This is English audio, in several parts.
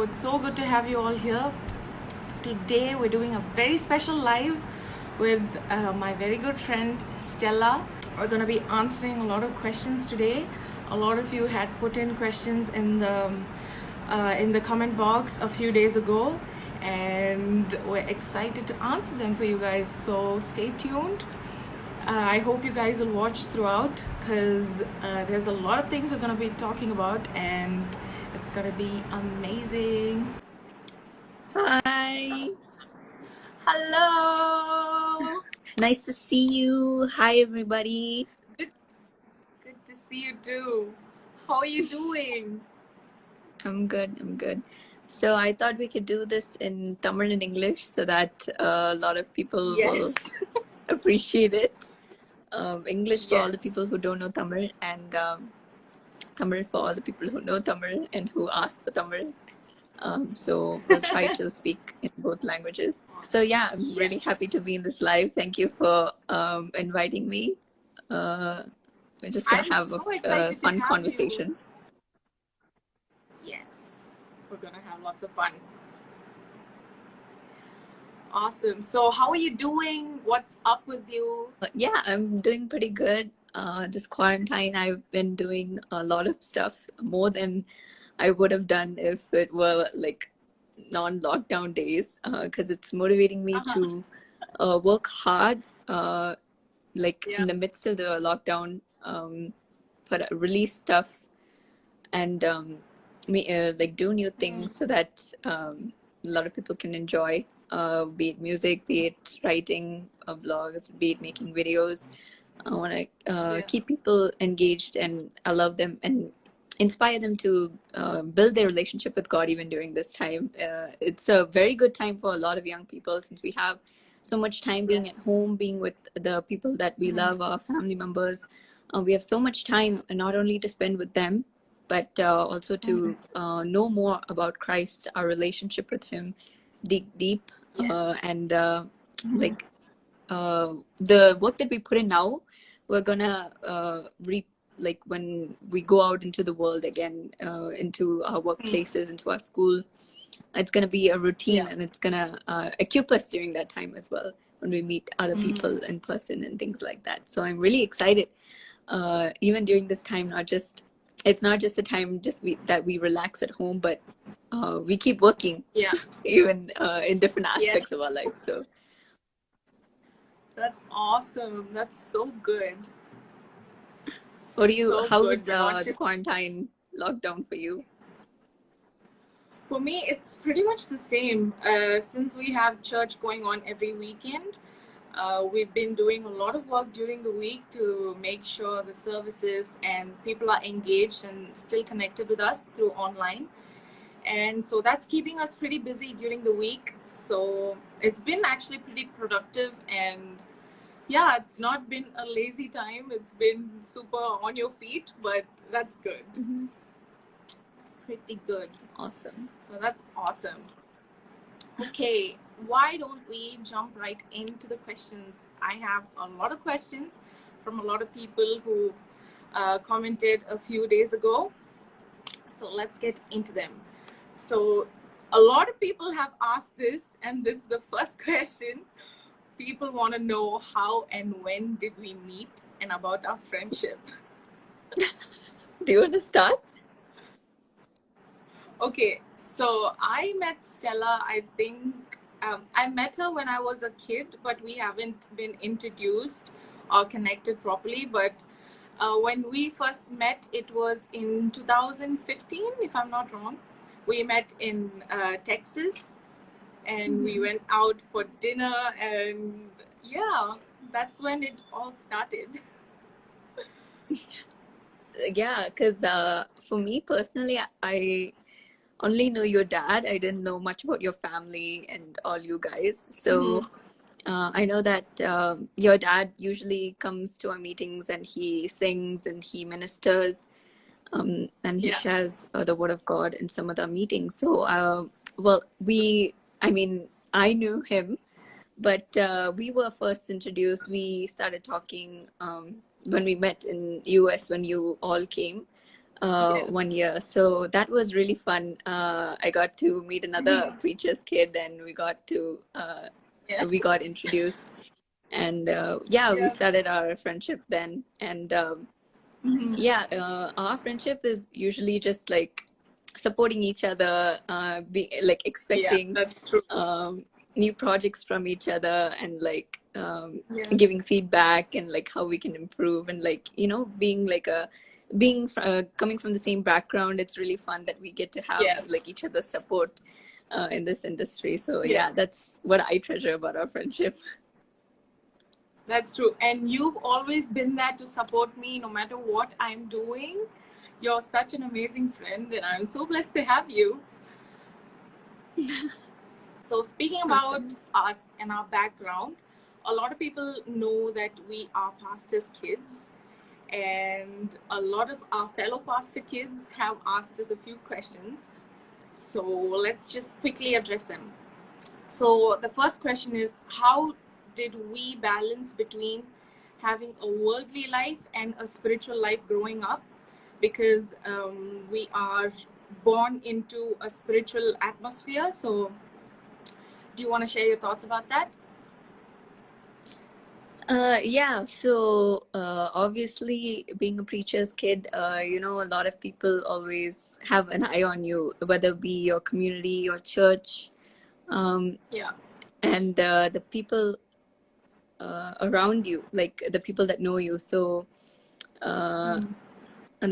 It's so good to have you all here. Today we're doing a very special live with my very good friend Stella. We're going to be answering a lot of questions today. A lot of you had put in questions in the comment box a few days ago, and we're excited to answer them for you guys. So stay tuned. I hope you guys will watch throughout because there's a lot of things we're going to be talking about, and it's going to be amazing. Hi. Hello. Nice to see you. Hi, everybody. Good to see you too. How are you doing? I'm good. So I thought we could do this in Tamil and English so that a lot of people will appreciate it. English for all the people who don't know Tamil, and Tamil for all the people who know Tamil and who ask for Tamil. So we'll try to speak in both languages. So yeah, I'm really happy to be in this live. Thank you for inviting me. We're just gonna have a fun conversation. Yes, we're gonna have lots of fun. Awesome. So how are you doing? What's up with you? Yeah, I'm doing pretty good. This quarantine, I've been doing a lot of stuff, more than I would have done if it were like non-lockdown days, because it's motivating me to work hard, in the midst of the lockdown, release stuff and do new things so that a lot of people can enjoy, be it music, be it writing blogs, be it making videos. I want to keep people engaged and allow them and inspire them to build their relationship with God even during this time. It's a very good time for a lot of young people since we have so much time being at home, being with the people that we love, our family members. We have so much time not only to spend with them, but also to know more about Christ, our relationship with Him, deep, and the work that we put in now, we're gonna reap when we go out into the world again, into our workplaces, into our school. It's gonna be a routine, and it's gonna equip us during that time as well when we meet other people in person and things like that. So I'm really excited. Even during this time, it's not just a time that we relax at home, but we keep working, even in different aspects of our life. So that's awesome. That's so good. How was the quarantine lockdown for you? For me, it's pretty much the same. Since we have church going on every weekend, we've been doing a lot of work during the week to make sure the services and people are engaged and still connected with us through online. And so that's keeping us pretty busy during the week. So it's been actually pretty productive, and yeah, it's not been a lazy time. It's been super on your feet, but that's good. It's pretty good. Awesome. So that's awesome. Okay, why don't we jump right into the questions? I have a lot of questions from a lot of people who commented a few days ago. So let's get into them. So a lot of people have asked this, and this is the first question. People want to know how and when did we meet and about our friendship. Do you want to start? Okay, so I met Stella, I think, I met her when I was a kid, but we haven't been introduced or connected properly. But when we first met, it was in 2015, if I'm not wrong. We met in Texas, and we went out for dinner, and yeah, that's when it all started. Yeah, because for me personally, I only know your dad. I didn't know much about your family and all you guys. So I know that your dad usually comes to our meetings and he sings and he ministers, and he shares the word of God in some of the meetings. So, I knew him, but we were first introduced. We started talking when we met in US when you all came. Yes. 1 year. So that was really fun. I got to meet another preacher's kid, and Yeah. we got introduced, and yeah, we Yeah. started our friendship then. And yeah, our friendship is usually just like supporting each other, be like Yeah, expecting that's true. new projects from each other, and like Yeah. giving feedback, and like how we can improve, and like being like a being coming from the same background. It's really fun that we get to have Yes. like each other's support in this industry. So Yes. yeah, that's what I treasure about our friendship. That's true. And you've always been there to support me no matter what I'm doing. You're such an amazing friend, and I'm so blessed to have you. So, speaking about us and our background, a lot of people know that we are pastors' kids, and a lot of our fellow pastor kids have asked us a few questions. So, let's just quickly address them. So, the first question is, how did we balance between having a worldly life and a spiritual life growing up? Because we are born into a spiritual atmosphere. So, do you want to share your thoughts about that? Yeah, so obviously, being a preacher's kid, a lot of people always have an eye on you, whether it be your community, your church, Yeah. and the people around you, like the people that know you. So,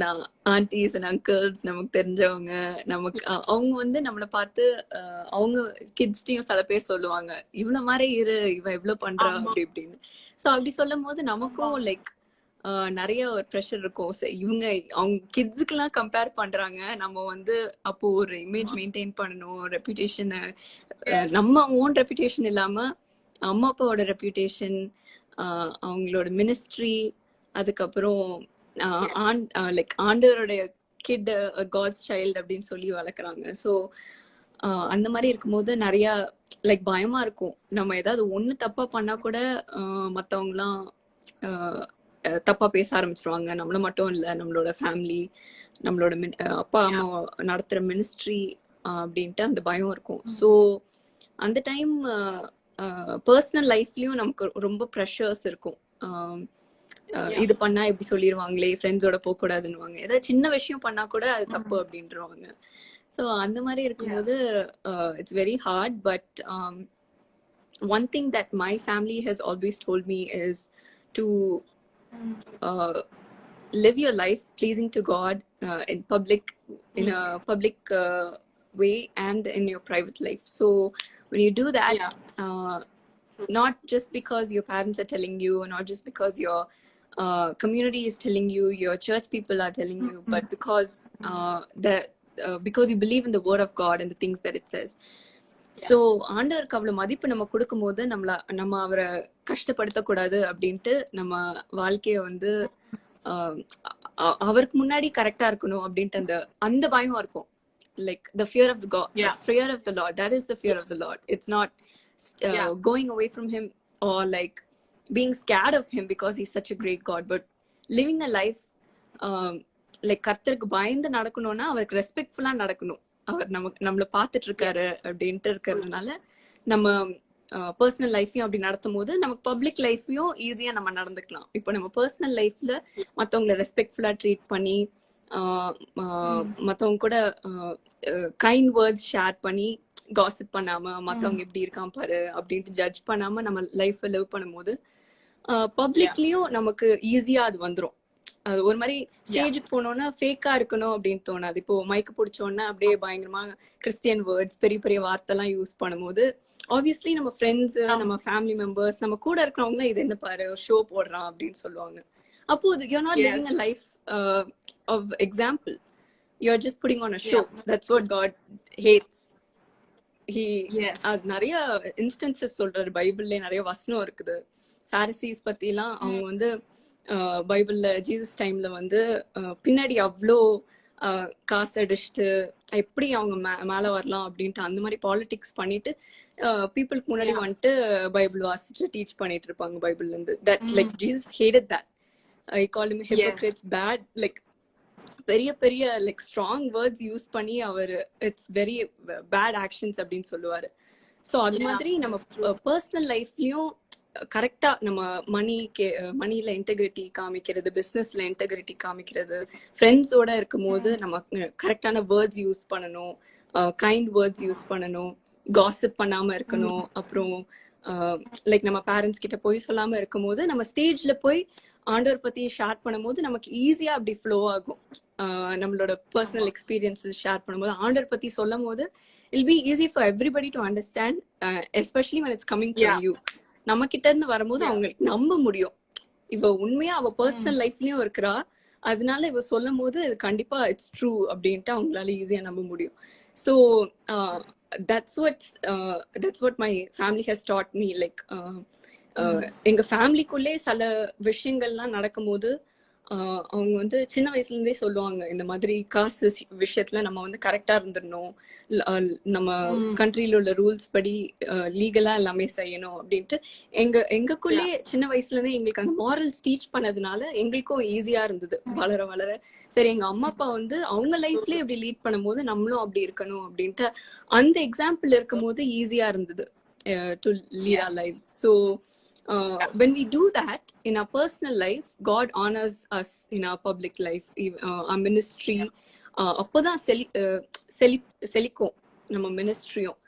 நான் aunties and uncles, நமக்கு தெரிஞ்சவங்க, நமக்கு அவங்க வந்து நம்மளை பார்த்து அவங்க கிட்ஸ்டையும் சில பேர் சொல்லுவாங்க, இவ்வளவு மாதிரி இரு, இவ எவ்வளவு பண்றா அப்படி இப்படின்னு. ஸோ அப்படி சொல்லும் போது நமக்கும் லைக் நிறைய ஒரு ப்ரெஷர் இருக்கும். இவங்க அவங்க கிட்ஸுக்கு எல்லாம் கம்பேர் பண்றாங்க, நம்ம வந்து அப்போ ஒரு இமேஜ் மெயின்டைன் பண்ணணும், ரெப்யூட்டேஷனை, நம்ம ஓன் ரெப்யூட்டேஷன் இல்லாம அம்மா அப்பாவோட ரெப்யூட்டேஷன், அவங்களோட மினிஸ்ட்ரி, அதுக்கப்புறம் லைக் ஆண்டவருடைய கிட், காட்ஸ் சைல்டு அப்படின்னு சொல்லி வளர்க்குறாங்க. ஸோ அந்த மாதிரி இருக்கும்போது நிறைய லைக் பயமா இருக்கும். நம்ம ஏதாவது ஒண்ணு தப்பா பண்ணா கூட மற்றவங்களாம் தப்பா பேச ஆரம்பிச்சிருவாங்க. நம்மள மட்டும் இல்லை, நம்மளோட ஃபேமிலி, நம்மளோட அப்பா அம்மா நடத்துற மினிஸ்ட்ரி அப்படின்ட்டு அந்த பயம் இருக்கும். ஸோ அந்த டைம் பர்சனல் லைஃப்லயும் நமக்கு ரொம்ப ப்ரெஷர்ஸ் இருக்கும். இது பண்ணா இப்படி சொல்லிடுவாங்களே, ஃப்ரெண்ட்ஸோட போக கூடாதுன்னுவாங்க, ஏதாவது சின்ன விஷயம் பண்ணா கூட அது தப்பு அப்படின்றாங்க. ஸோ அந்த மாதிரி இருக்கும்போது it's very hard. But one thing that my family has always told me is to live your life pleasing to God in a public way and in your private life. So when you do that, not just because your parents are telling you, not just because your community is telling you, your church people are telling you, but because you believe in the word of God and the things that it says. So ஆண்டவருக்கு அவ்வளவு மதிப்பு நம்ம கொடுக்கும் போது நம்ம அவரை கஷ்டப்படுத்தக்கூடாது அப்படின்ட்டு நம்ம வாழ்க்கைய வந்து அவருக்கு முன்னாடி கரெக்டா இருக்கணும் அப்படின்ட்டு அந்த பயம் இருக்கும். Like the fear of the God, fear of the Lord, that is the fear of the Lord. It's not going away from him or like being scared of him because he's such a great God, but living a life like கர்த்தருக்கு பயந்து நடக்கணும்னா அவருக்கு ரெஸ்பெக்ட்ஃபுல்லா நடக்கணும். அவர் நம்மள பார்த்துட்டு இருக்காரு அப்படின்ட்டு இருக்கிறதுனால நம்ம பர்சனல் லைஃபையும் அப்படி நடத்தும் போது நமக்கு பப்ளிக் லைஃபையும் ஈஸியா நம்ம நடந்துக்கலாம். இப்போ நம்ம பர்சனல் லைஃப்ல மத்தவங்களை ரெஸ்பெக்ட்ஃபுல்லா ட்ரீட் பண்ணி மத்தவங்க கூட கைண்ட் வேர்ட்ஸ் ஷேர் பண்ணி காசிப் பண்ணாம, மத்தவங்க எப்படி இருக்கான் பாரு அப்படின்ட்டு ஜட்ஜ் பண்ணாம நம்ம லைஃப் லிவ் பண்ணும்போது பப்ளிக்லயும் நமக்கு ஈஸியா அது வந்துரும். அது ஒரு மாதிரி ஸ்டேஜுக்கு போனோம்னா ஃபேக்கா இருக்கணும் அப்படின்னு தோணாது. இப்போ மைக்கு பிடிச்சோன்னா அப்படியே பயங்கரமா கிறிஸ்டியன் வேர்ட்ஸ், பெரிய பெரிய வார்த்தை எல்லாம் யூஸ் பண்ணும்போது ஆப்வியஸ்லி நம்ம ஃப்ரெண்ட்ஸ், நம்ம ஃபேமிலி மெம்பர்ஸ், நம்ம கூட இருக்கிறவங்க இது என்ன பாரு ஒரு ஷோ போடுறான் அப்படின்னு சொல்லுவாங்க. அப்போ you're not living a life of example, you're just putting on a show. That's what God hates. அது நிறைய இன்ஸ்டன்சஸ் சொல்றாரு, பைபிள்ல நிறைய வசனம் இருக்குது. பாரிசீஸ் பத்தி எல்லாம் அவங்க வந்து பைபிள்ல ஜீசஸ் டைம்ல வந்து பின்னாடி அவ்வளோ காசு அடிச்சுட்டு எப்படி அவங்க மேல வரலாம் அப்படின்ட்டு அந்த மாதிரி பாலிடிக்ஸ் பண்ணிட்டு பீப்புளுக்கு முன்னாடி வந்துட்டு பைபிள் வாசிச்சு டீச் பண்ணிட்டு இருப்பாங்க பைபிள்ல இருந்து. That like Jesus hated that. I call him hypocrites, bad, like பெரிய பெரிய லைக் ஸ்ட்ராங் வேர்ட்ஸ் யூஸ் பண்ணி அவர் இட்ஸ் வெரி பேட் ஆக்ஷன்ஸ் அப்படின்னு சொல்லுவாரு. ஸோ அது மாதிரி நம்ம பர்சனல் லைஃப்லயும் கரெக்டா நம்ம மணில இன்டெகிரிட்டி காமிக்கிறது, பிசினஸ்ல இன்டெகிரிட்டி காமிக்கிறது, ஃப்ரெண்ட்ஸோட இருக்கும் போது நம்ம கரெக்டான வேர்ட்ஸ் யூஸ் பண்ணணும், கைண்ட் வேர்ட்ஸ் யூஸ் பண்ணணும், காசிப் பண்ணாம இருக்கணும். அப்புறம் லைக் நம்ம பேரண்ட்ஸ் கிட்ட போய் சொல்லாம இருக்கும் போது நம்ம ஸ்டேஜ்ல போய் ஆண்டவர் பத்தி ஷேர் பண்ணும்போது நமக்கு ஈஸியா அப்படி ஃப்ளோ ஆகும். நம்மளோட பர்சனல் எக்ஸ்பீரியன்ஸஸ் ஷேர் பண்ணும்போது ஆண்டவர் பத்தி சொல்லும் போது will be easy for everybody to understand, especially when it's coming from you. நம்ம கிட்ட இருந்து வரும்போது அவங்களுக்கு நம்ப முடியும், இவ உண்மையா அவ பர்சனல் லைஃப்லயும் இருக்கிறா, அதனால இவ சொல்லும் போது கண்டிப்பா இட்ஸ் ட்ரூ அப்படின்ட்டு அவங்களால ஈஸியா நம்ப முடியும். So that's what my family has taught me. Like எங்க ஃபேமிலிக்குள்ளே சில விஷயங்கள்லாம் நடக்கும்போது அவங்க வந்து சின்ன வயசுல இருந்தே சொல்லுவாங்க, இந்த மாதிரி காசு விஷயத்துல நம்ம வந்து கரெக்டா இருந்துடணும், நம்ம கண்ட்ரியில உள்ள ரூல்ஸ் படி லீகலா எல்லாமே செய்யணும் அப்படின்ட்டு எங்களுக்குள்ளே சின்ன வயசுல இருந்தே எங்களுக்கு அந்த மாரல்ஸ் டீச் பண்ணதுனால எங்களுக்கும் ஈஸியா இருந்தது வளர வளர. சரி, எங்க அம்மா அப்பா வந்து அவங்க லைஃப்லயே இப்படி லீட் பண்ணும்போது நம்மளும் அப்படி இருக்கணும் அப்படின்ட்டு அந்த எக்ஸாம்பிள் இருக்கும் போது ஈஸியா இருந்தது to lead our lives. So when we do that in our personal life, God honors us in our public life, our ministry. அப்போதான் செழிக்கும் நம்ம மினிஸ்ட்ரியும்.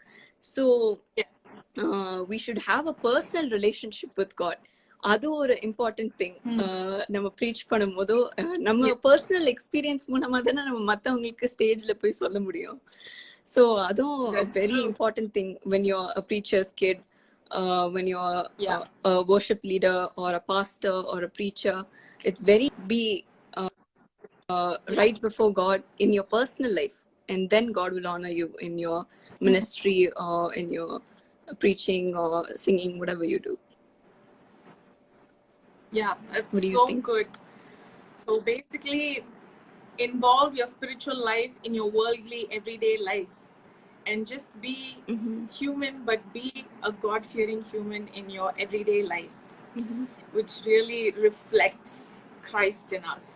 So we should have a personal relationship with God. அது ஒரு important thing. நம்ம preach பண்ணும் போதோ நம்ம personal experience மூலமா தானே நம்ம மற்றவங்களுக்கு ஸ்டேஜ்ல போய் சொல்ல முடியும். ஸோ அதுவும் very important thing when you're a preacher's kid. When you're a worship leader or a pastor or a preacher, it's very be right before God in your personal life, and then God will honor you in your ministry or in your preaching or singing, whatever you do. Yeah, that's so good. So basically involve your spiritual life in your worldly everyday life, and just be human, but be a God-fearing human in your everyday life, which really reflects Christ in us.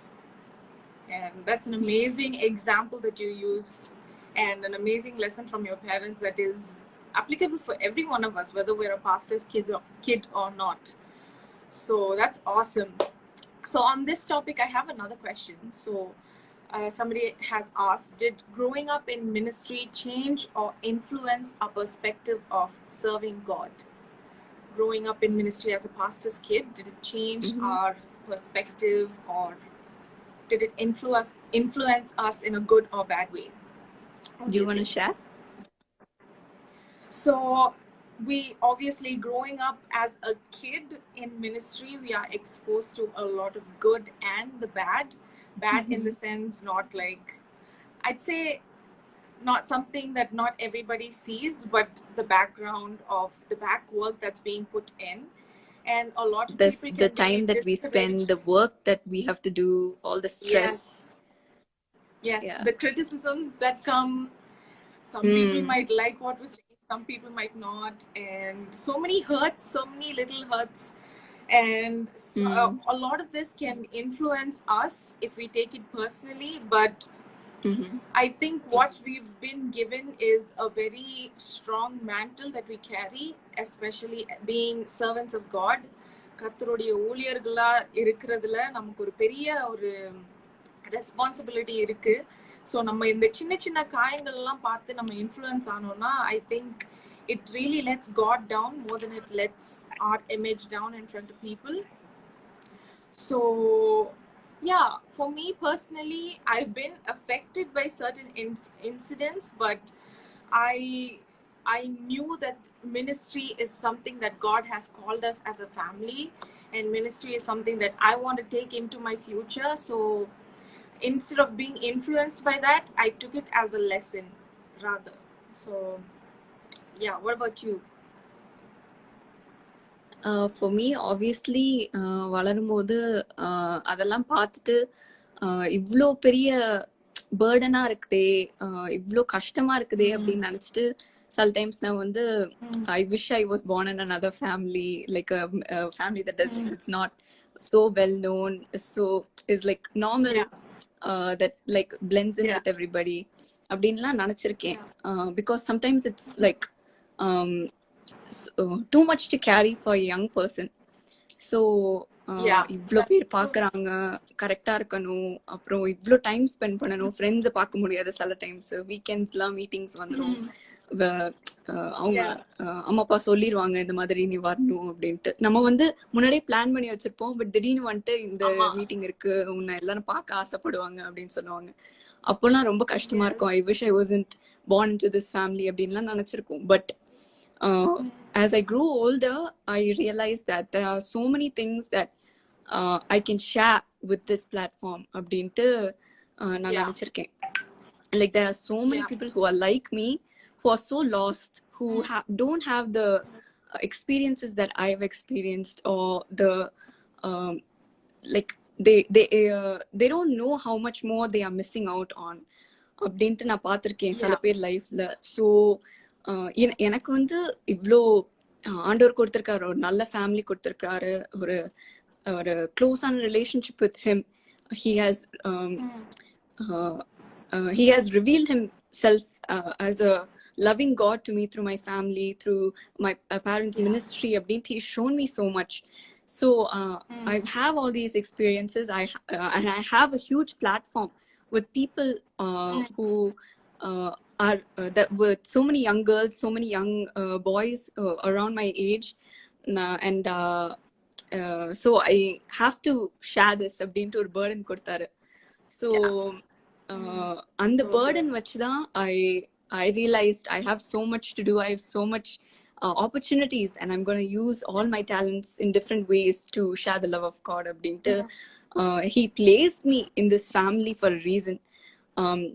And that's an amazing example that you used, and an amazing lesson from your parents that is applicable for every one of us, whether we're a pastor's kid or not. So that's awesome. So on this topic, I have another question. So somebody has asked, did growing up in ministry change or influence our perspective of serving God? Growing up in ministry as a pastor's kid, did it change our perspective, or did it influence us in a good or bad way? Do you want to share? So we obviously, growing up as a kid in ministry, we are exposed to a lot of good and the bad in the sense, not like, I'd say not something that not everybody sees, but the background of the back work that's being put in. And a lot of people can the time that we spend, the work that we have to do, all the stress. Yes. The criticisms that come. Some people might like what we're saying, some people might not, and so many hurts, so many little hurts. And a lot of this can influence us if we take it personally, but I think what we've been given is a very strong mantle that we carry, especially being servants of God. கர்த்தருடைய ஊழியர்களா இருக்கிறதுல நமக்கு ஒரு பெரிய ஒரு responsibility இருக்கு. So நம்ம இந்த சின்ன சின்ன காயங்கள் எல்லாம் பார்த்து நம்ம இன்ஃப்ளூயன்ஸ் ஆனோம்னா, I think it really lets God down more than it lets our image down in front of people. So yeah, for me personally, I've been affected by certain incidents, but I knew that ministry is something that God has called us as a family, and ministry is something that I want to take into my future. So instead of being influenced by that, I took it as a lesson rather. So yeah, what about you? For me, obviously வளரும்போது அதெல்லாம் பார்த்துட்டு இவ்வளோ பெரிய பேர்டனா இருக்குதே, இவ்வளோ கஷ்டமா இருக்குதே அப்படின்னு நினைச்சிட்டு sometimes நான் வந்து I wish I was born in another family, like a family that does it's not so well known, so is like normal. that like blends in Yeah. with everybody அப்படின்லாம் நினைச்சிருக்கேன். Because sometimes it's like um, too much to carry for a young person. So Yeah. இவ்வளோ That's பேர் true. பார்க்குறாங்க, கரெக்டாக இருக்கணும், அப்புறம் இவ்வளோ time spend பண்ணணும், ஃப்ரெண்ட்ஸை பார்க்க முடியாது சில டைம்ஸ், வீக்கெண்ட்ஸ்லாம் மீட்டிங்ஸ் வந்துடும், அவங்க அம்மா அப்பா சொல்லிடுவாங்க இந்த மாதிரி நீ வரணும் அப்படின்ட்டு. நம்ம வந்து முன்னாடியே பிளான் பண்ணி வச்சிருப்போம், பட் திடீர்னு வந்துட்டு இந்த மீட்டிங் இருக்கு, உன்னை எல்லாரும் பார்க்க ஆசைப்படுவாங்க அப்படின்னு சொல்லுவாங்க. அப்போலாம் ரொம்ப கஷ்டமா இருக்கும். I wish I wasn't born into this family அப்படின்லாம் நினைச்சிருக்கோம். But as I grew older, I realized that there are so many things that I can share with this platform அப்படின்ட்டு நான் நினைச்சிருக்கேன். Like there are so many people who are like me, who are so lost, who don't have the experiences that I've experienced, or the like they don't know how much more they are missing out on அப்படின்ட்டு நான் பார்த்துருக்கேன் சில பேர் லைஃப்ல. So எனக்கு வந்து இவ்வளோ ஆண்டவர் கொடுத்துருக்காரு, ஒரு நல்ல ஃபேமிலி கொடுத்துருக்காரு, ஒரு ஒரு க்ளோஸான relationship with him. he has revealed himself as a loving God to me through my family, through my parents' ministry. He's shown me so much. So I have all these experiences. And I have a huge platform with people who are that with so many young girls, so many young boys around my age, and so I have to share this அப்படின்ட்டு ஒரு burden கொடுத்தாரு. So அந்த burden வச்சுதான் I realized I have so much to do. I have so much opportunities, and I'm going to use all my talents in different ways to share the love of God அப்படின்ட்டு. He placed me in this family for a reason.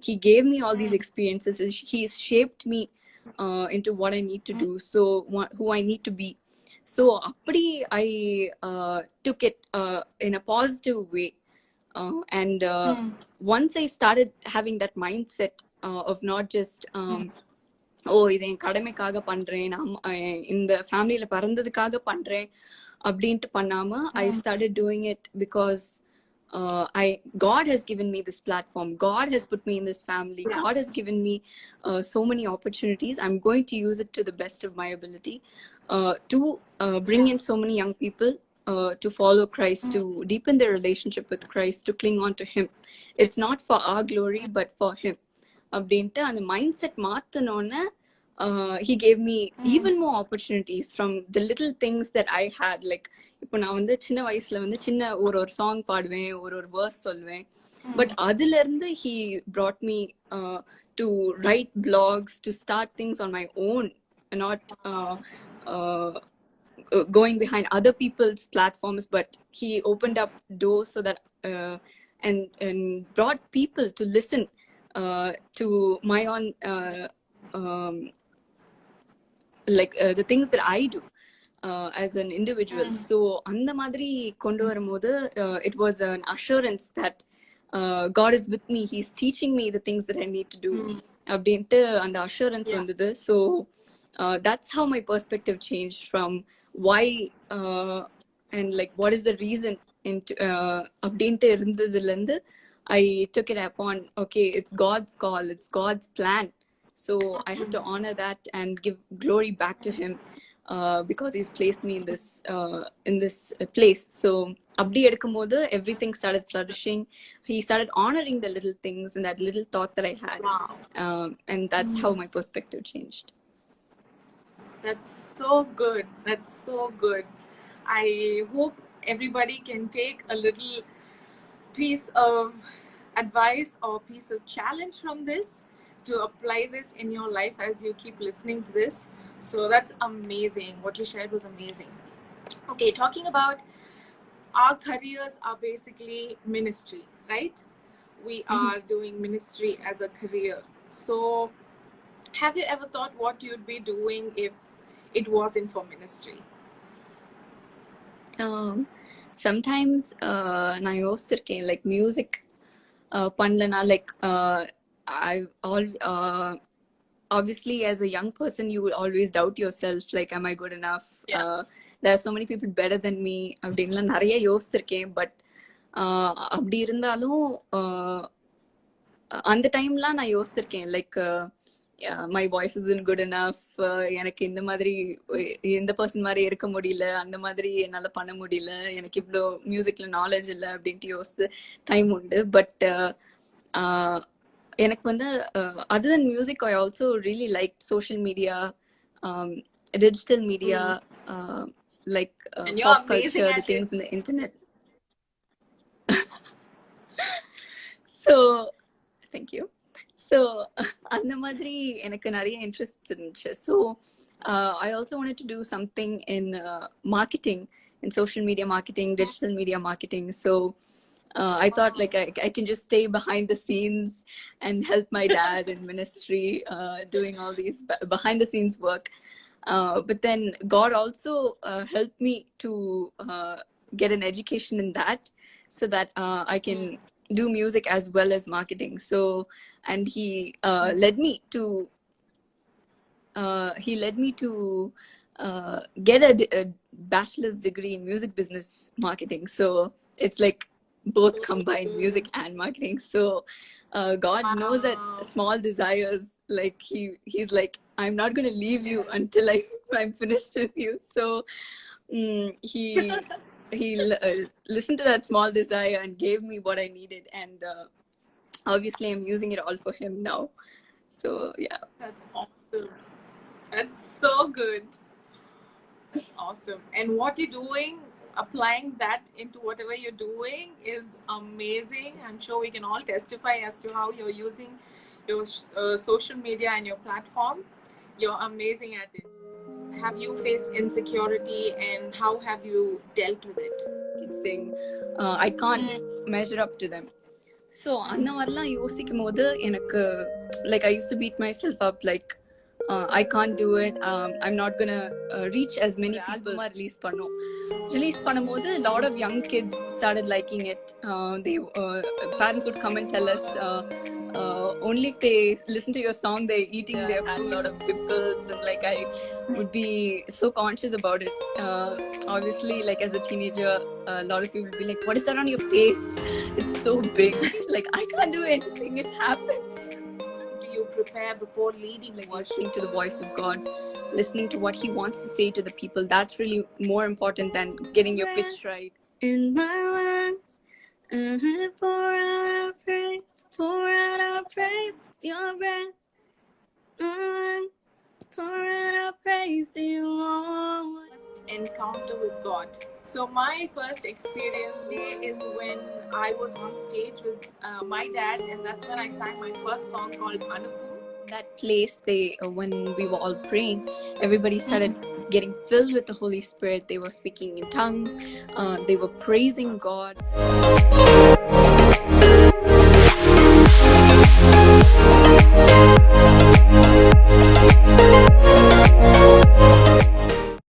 He gave me all these experiences. He's shaped me into what I need to do, so who I need to be. So அப்படி I took it in a positive way. And once I started having that mindset of not just இது என் கடமைக்காக பண்றேன், நான் இந்த ஃபேமிலியில பிறந்ததுக்காக பண்றேன் அப்படின்ட்டு பண்ணாம I started doing it because God has given me this platform. God has put me in this family. God has given me so many opportunities. I'm going to use it to the best of my ability to bring in so many young people to follow Christ, to deepen their relationship with Christ, to cling on to Him. It's not for our glory, but for Him. அப்படின்ட்டு அந்த mindset மாத்தினோன்னு he gave me even more opportunities from the little things that I had. Like இப்போ நான் வந்து சின்ன வயசுல வந்து சின்ன ஒரு சாங் பாடுவேன், ஒரு வேர்ஸ் சொல்வேன், பட் அதுல இருந்து he brought me to write blogs, to start things on my own, not going behind other people's platforms, but he opened up doors so that and brought people to listen to my own like the things that I do as an individual. So அந்த மாதிரி கொண்டு வரும்போது it was an assurance that God is with me. He's teaching me the things that I need to do அப்படின்ட்டு அந்த assurance வந்தது. So that's how my perspective changed from why and like what is the reason into அப்படின்ட்டு இருந்ததுல இருந்து I took it upon, okay, it's God's call, it's God's plan. So I have to honor that and give glory back to Him because He's placed me in this place. So abdi edukumbodhu everything started flourishing. He started honoring the little things and that little thought that I had. And that's how my perspective changed. That's so good. That's so good. I hope everybody can take a little piece of advice or piece of challenge from this to apply this in your life as you keep listening to this. So that's amazing. What you shared was amazing. Okay, talking about our careers are basically ministry, right? We are doing ministry as a career. So have you ever thought what you'd be doing if it wasn't for ministry? Sometimes நான் யோசிச்சிருக்கேன், like music பண்ணலனா, like I all obviously as a young person you will always doubt yourself, like am I good enough? There are so many people better than me அப்படின்லாம் நிறைய யோசிச்சிருக்கேன். But அப்படி இருந்தாலும் அந்த டைம்லாம் நான் யோசிச்சிருக்கேன் like my voice isn't good enough, எனக்கு இந்த மாதிரி இந்த பர்சன் மாதிரி இருக்க முடியல, அந்த மாதிரி என்னால பண்ண முடியல, எனக்கு இவ்வளோ மியூசிக்ல நாலேஜ் இல்லை அப்படின்ட்டு யோசிச்சு டைம் உண்டு. பட் எனக்கு வந்து other than music I also really liked social media, digital media, like pop culture, the things in the internet. So thank you. So அந்த மாதிரி எனக்கு நிறைய இன்ட்ரெஸ்ட் இருந்துச்சு. So I also wanted to do something in marketing, in social media marketing, digital media marketing. So I thought like I can just stay behind the scenes and help my dad in ministry, doing all these behind the scenes work. But then God also helped me to get an education in that, so that I can do music as well as marketing. So, and he led me to get a bachelor's degree in music business marketing. So it's like both combined, music and marketing. So God knows that small desires, like he's like, I'm not going to leave you until I'm finished with you. So he listened to that small desire and gave me what I needed, and obviously I'm using it all for him now. So yeah, that's awesome. That's so good. That's awesome. And what you're doing, applying that into whatever you're doing, is amazing. I'm sure we can all testify as to how you're using your social media and your platform. You're amazing at it. Have you faced insecurity, and how have you dealt with it? It's saying I can't measure up to them. So அந்த மாதிரிலாம் யோசிக்கும் போது எனக்கு like I used to beat myself up like I can't do it, I'm not gonna reach as many people. Release பண்ணும்போது a lot of young kids started liking it. They parents would come and tell us only if they listen to your song they're eating their food. A lot of pimples, and like I would be so conscious about it. Obviously, like as a teenager, a lot of people would be like, what is that on your face? It's so big. Like I can't do anything, it happens. Do you prepare before leading? Like listening to the voice of God, listening to what he wants to say to the people. That's really more important than getting your pitch right. In my lungs, pour out our praise, pour out our praise, it's your breath. Pour out our praise to you, Lord. First encounter with God. So my first experience is when I was on stage with my dad, and that's when I sang my first song called Anupam. That place, when we were all praying, everybody started getting filled with the Holy Spirit. They were speaking in tongues, they were praising God.